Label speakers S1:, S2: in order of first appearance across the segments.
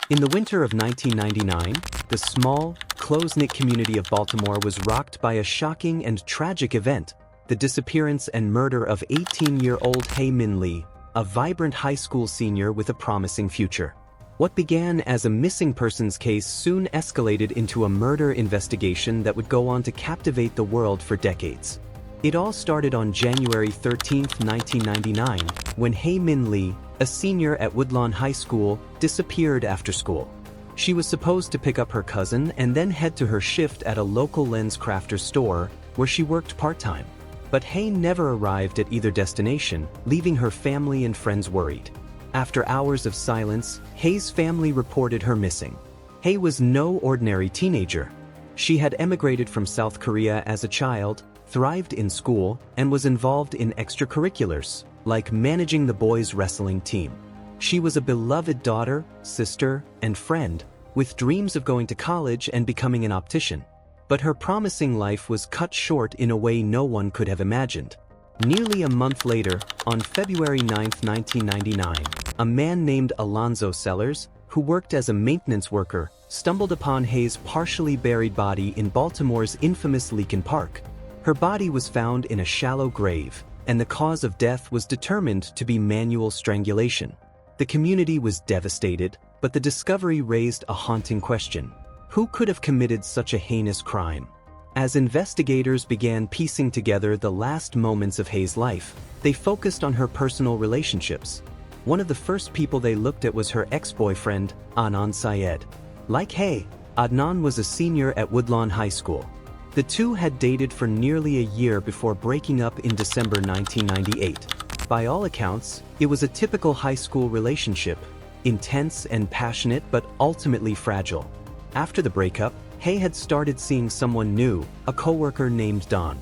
S1: In the winter of 1999, the small, close-knit community of Baltimore was rocked by a shocking and tragic event: the disappearance and murder of 18-year-old Hae Min Lee, a vibrant high school senior with a promising future. What began as a missing persons case soon escalated into a murder investigation that would go on to captivate the world for decades. It all started on January 13, 1999, when Hae Min Lee, a senior at Woodlawn High School, disappeared after school. She was supposed to pick up her cousin and then head to her shift at a local lens crafter store, where she worked part-time. But Hae never arrived at either destination, leaving her family and friends worried. After hours of silence, Hae's family reported her missing. Hae was no ordinary teenager. She had emigrated from South Korea as a child, thrived in school, and was involved in extracurriculars, like managing the boys' wrestling team. She was a beloved daughter, sister, and friend, with dreams of going to college and becoming an optician. But her promising life was cut short in a way no one could have imagined. Nearly a month later, on February 9, 1999, a man named Alonzo Sellers, who worked as a maintenance worker, stumbled upon Hae's partially buried body in Baltimore's infamous Leakin Park. Her body was found in a shallow grave, and the cause of death was determined to be manual strangulation. The community was devastated, but the discovery raised a haunting question: who could have committed such a heinous crime? As investigators began piecing together the last moments of Hae's life, they focused on her personal relationships. One of the first people they looked at was her ex-boyfriend, Adnan Syed. Like Hae, Adnan was a senior at Woodlawn High School. The two had dated for nearly a year before breaking up in December 1998. By all accounts, it was a typical high school relationship, intense and passionate but ultimately fragile. After the breakup, Hae had started seeing someone new, a coworker named Don.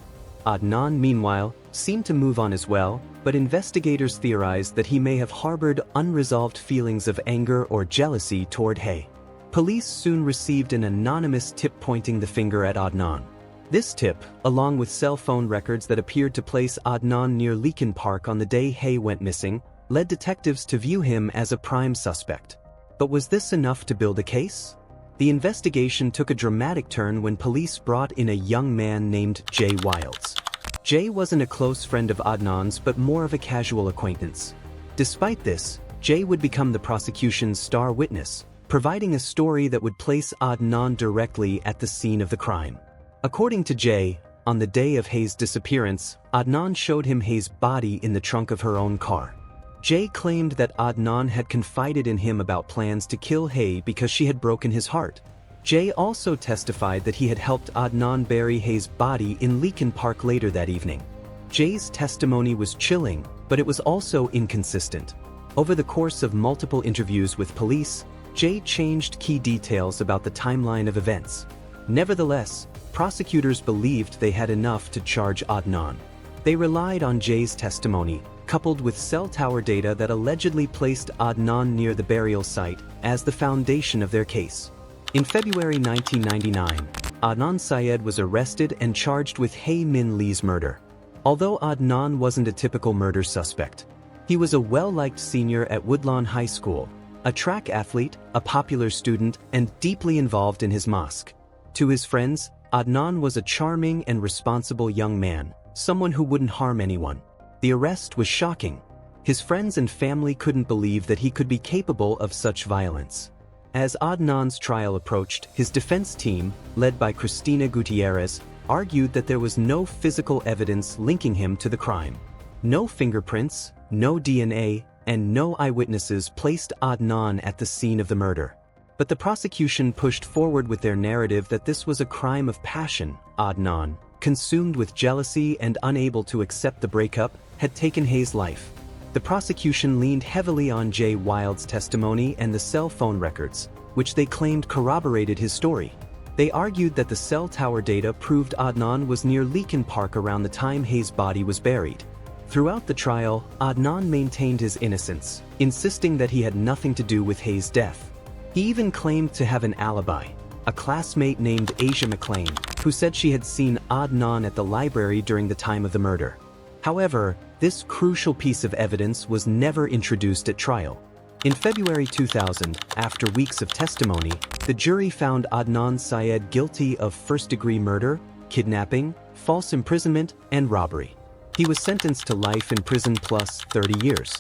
S1: Adnan, meanwhile, seemed to move on as well, but investigators theorized that he may have harbored unresolved feelings of anger or jealousy toward Hae. Police soon received an anonymous tip pointing the finger at Adnan. This tip, along with cell phone records that appeared to place Adnan near Leakin Park on the day Hae went missing, led detectives to view him as a prime suspect. But was this enough to build a case? The investigation took a dramatic turn when police brought in a young man named Jay Wilds. Jay wasn't a close friend of Adnan's but more of a casual acquaintance. Despite this, Jay would become the prosecution's star witness, providing a story that would place Adnan directly at the scene of the crime. According to Jay, on the day of Hae's disappearance, Adnan showed him Hae's body in the trunk of her own car. Jay claimed that Adnan had confided in him about plans to kill Hae because she had broken his heart. Jay also testified that he had helped Adnan bury Hae's body in Leakin Park later that evening. Jay's testimony was chilling, but it was also inconsistent. Over the course of multiple interviews with police, Jay changed key details about the timeline of events. Nevertheless, prosecutors believed they had enough to charge Adnan. They relied on Jay's testimony, coupled with cell tower data that allegedly placed Adnan near the burial site, as the foundation of their case. In February 1999, Adnan Syed was arrested and charged with Hae Min Lee's murder. Although Adnan wasn't a typical murder suspect, he was a well-liked senior at Woodlawn High School, a track athlete, a popular student, and deeply involved in his mosque. To his friends, Adnan was a charming and responsible young man, someone who wouldn't harm anyone. The arrest was shocking. His friends and family couldn't believe that he could be capable of such violence. As Adnan's trial approached, his defense team, led by Cristina Gutierrez, argued that there was no physical evidence linking him to the crime. No fingerprints, no DNA, and no eyewitnesses placed Adnan at the scene of the murder. But the prosecution pushed forward with their narrative that this was a crime of passion. Adnan, consumed with jealousy and unable to accept the breakup, had taken Hae's life. The prosecution leaned heavily on Jay Wilds' testimony and the cell phone records, which they claimed corroborated his story. They argued that the cell tower data proved Adnan was near Leakin Park around the time Hae's body was buried. Throughout the trial, Adnan maintained his innocence, insisting that he had nothing to do with Hae's death. He even claimed to have an alibi, a classmate named Asia McLean, who said she had seen Adnan at the library during the time of the murder. However, this crucial piece of evidence was never introduced at trial. In February 2000, after weeks of testimony, the jury found Adnan Syed guilty of first-degree murder, kidnapping, false imprisonment, and robbery. He was sentenced to life in prison plus 30 years.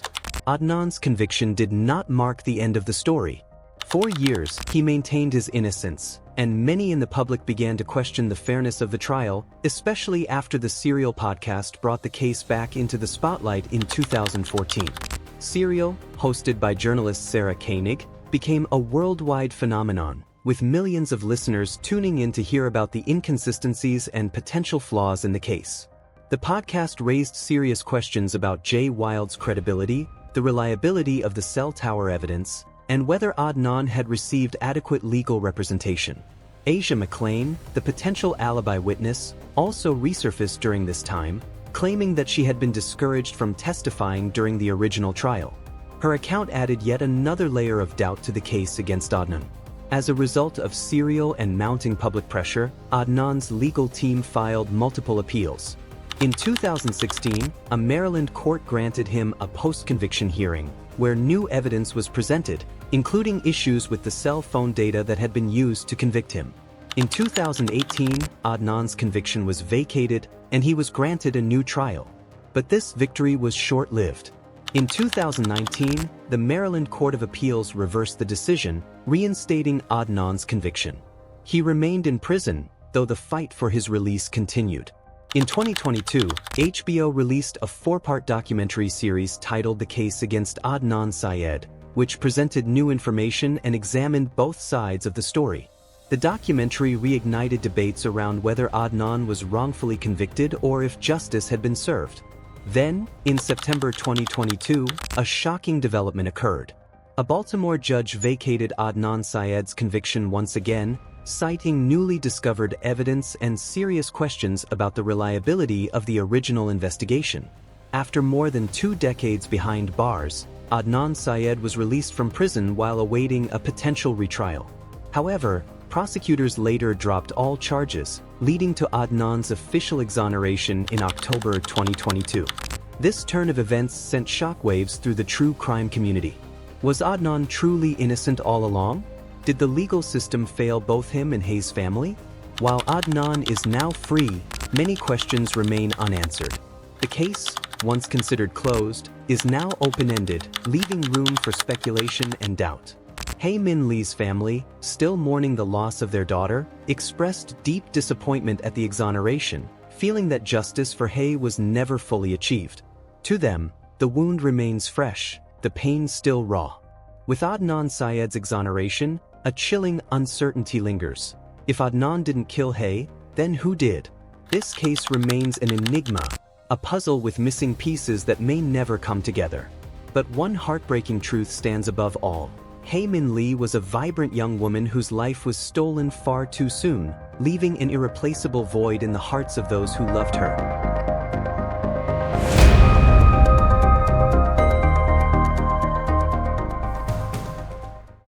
S1: Adnan's conviction did not mark the end of the story. For years, he maintained his innocence, and many in the public began to question the fairness of the trial, especially after the Serial podcast brought the case back into the spotlight in 2014. Serial, hosted by journalist Sarah Koenig, became a worldwide phenomenon, with millions of listeners tuning in to hear about the inconsistencies and potential flaws in the case. The podcast raised serious questions about Jay Wilde's credibility, the reliability of the cell tower evidence, and whether Adnan had received adequate legal representation. Asia McClain, the potential alibi witness, also resurfaced during this time, claiming that she had been discouraged from testifying during the original trial. Her account added yet another layer of doubt to the case against Adnan. As a result of Serial and mounting public pressure, Adnan's legal team filed multiple appeals. In 2016, a Maryland court granted him a post-conviction hearing, where new evidence was presented, including issues with the cell phone data that had been used to convict him. In 2018, Adnan's conviction was vacated and he was granted a new trial. But this victory was short-lived. In 2019, the Maryland Court of Appeals reversed the decision, reinstating Adnan's conviction. He remained in prison, though the fight for his release continued. In 2022, HBO released a 4-part documentary series titled The Case Against Adnan Syed, which presented new information and examined both sides of the story. The documentary reignited debates around whether Adnan was wrongfully convicted or if justice had been served. Then, in September 2022, a shocking development occurred. A Baltimore judge vacated Adnan Syed's conviction once again, citing newly discovered evidence and serious questions about the reliability of the original investigation. After more than 2 decades behind bars, Adnan Syed was released from prison while awaiting a potential retrial. However, prosecutors later dropped all charges, leading to Adnan's official exoneration in October 2022. This turn of events sent shockwaves through the true crime community. Was Adnan truly innocent all along? Did the legal system fail both him and Hae's family? While Adnan is now free, many questions remain unanswered. The case, once considered closed, is now open-ended, leaving room for speculation and doubt. Hae Min Lee's family, still mourning the loss of their daughter, expressed deep disappointment at the exoneration, feeling that justice for Hae was never fully achieved. To them, the wound remains fresh, the pain still raw. With Adnan Syed's exoneration, a chilling uncertainty lingers. If Adnan didn't kill Hae, then who did? This case remains an enigma, a puzzle with missing pieces that may never come together. But one heartbreaking truth stands above all. Hae Min Lee was a vibrant young woman whose life was stolen far too soon, leaving an irreplaceable void in the hearts of those who loved her.